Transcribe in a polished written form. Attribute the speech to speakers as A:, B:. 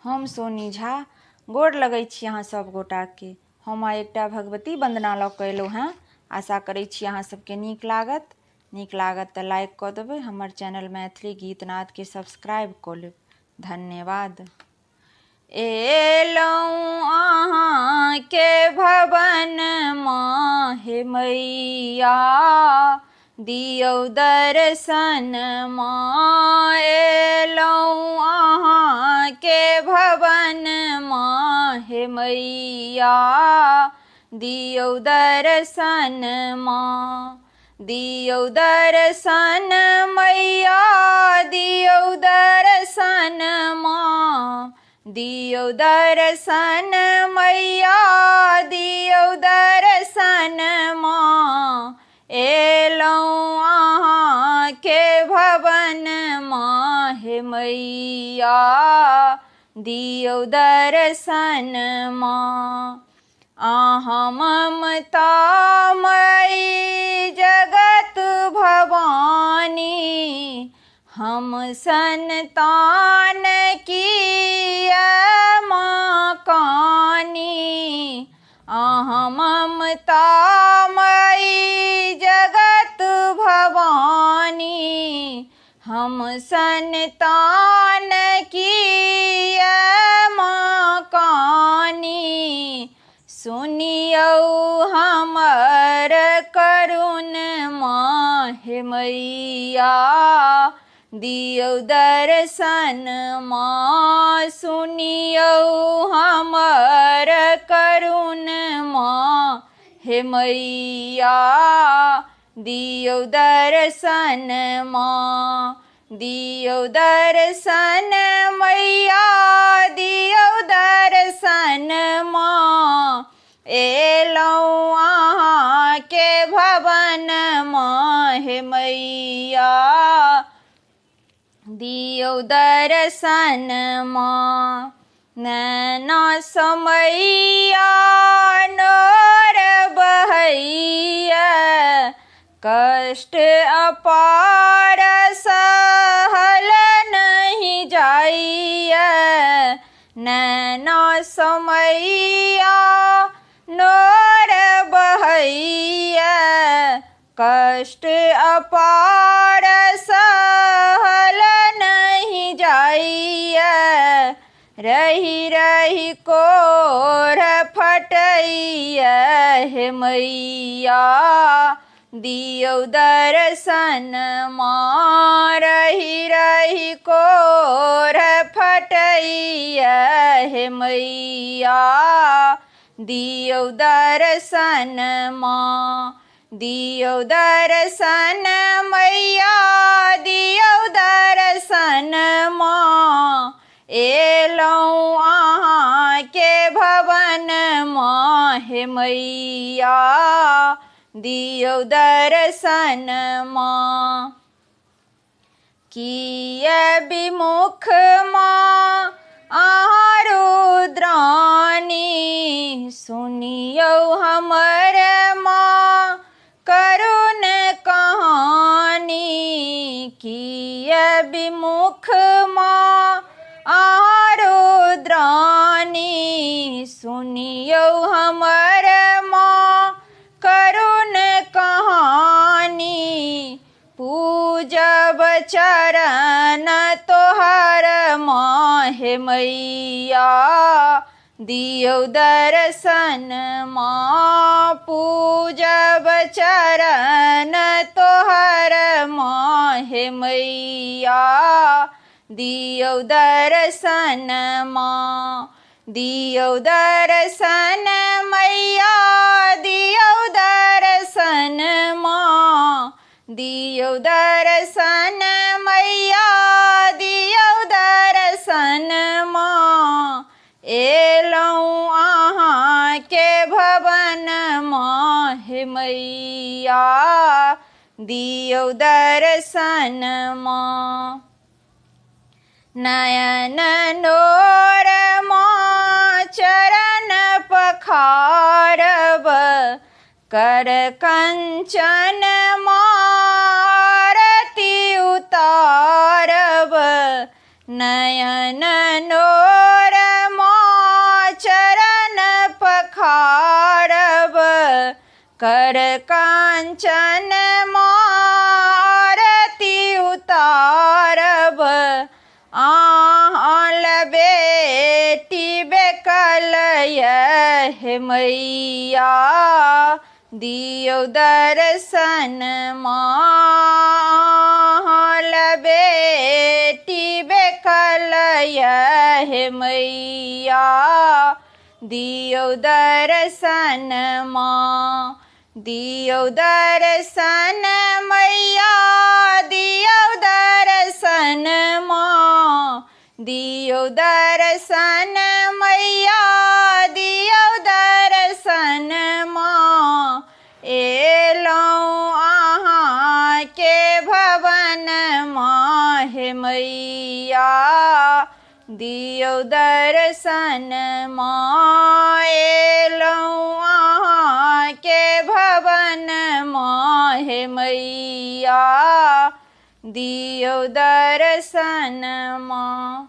A: हम सोनी झा गोर लगै छी अहाँ सब गोटाके। हम एकटा भगवती वंदना लऽ कऽ एलहुँ हेँ। आशा करै छी अहाँ सबके नीक लागत तऽ लाइक कऽ देबै। हमर चैनल मैथिली गीत नादके सब्सक्राइब कऽ लेब। धन्यवाद। एलहुँ अहाँके भवनमा हे मैया, दियौ दर्शनमा। एलहुँ अहाँके भवनमा हे मैया, दियौ दर्शनमा। दियौ दर्शन मैया, दियौ दर्शनमा। दियौ दर्शन मैया, दियौ दर्शनमा। एलहुँ अहाँके भवनमा हे मैया, दियौ दर्शनमा। अहाँ ममतामयी जगत भवानी, हम संतान की माँ कानी। अहाँ ममतामयी जगत भवानी, हम संतान की माँ कानी। सुनियौ हमर करुण माँ हे मैया, दियौ दर्शनमा। सुनियौ हमर करुण माँ हे मैया, दियौ दर्शनमा। दियौ दर्शन मैया, दियौ दर्शनमा। एलहुँ अहाँके भवनमा हे मैया, दियौ दर्शनमा। नैना समैया नोर बहैया, कष्ट अपार सहल नहीं जाइया। नैना समैया नोर बहैया, कष्ट अपार सहल नहीं जाइया। रही रही कोर फटैया हे मैया, दियौ दर्शनमा। रही रही कोर फटैया हे मैया, दियौ दर्शनमा। दियौ दर्शन मैया, दियौ दर्शनमा। एलहुँ अहाँके भवनमा हे मैया, दियौ दर्शनमा। किया विमुख माँ अहाँ रुद्रानी, सुनियौ हमर माँ करुण कहानी। किया विमुख माँ अहाँ रुद्रानी, सुनियौ हमर माँ करुण कहानी। पूजब चरण तोहर माँ हे मैया, दियौ दर्शनमा। पूजब चरण तोहर माँ हे मैया, दियौ दर्शनमा। दियौ दर्शन मैया, दियौ दर्शनमा। दियौ दर्शन मैया, दियौ दर्शनमा। एलहुँ अहाँके भवनमा हे मैया, दियौ दर्शनमा। नयन नोर माँ चरण पखारब, कर कंचन माँ आरती उतारब। नयन नोर चरण पखारब कर कांचन आरती उतारब आल बेटी बेकल हे मैया दियो दर्शन माल बेटी बेकल हे मैया दियो दर्शन माँ दियो दर्शन मैया दियो दर्शन माँ दियो दर्शन मैया दियो दर्शन माँ एलौं अहाँ के भवन माँ हे मैया दियो दर्शन माँ एलौं अहाँ के भवन माँ हे मैया दियो दर्शन माँ।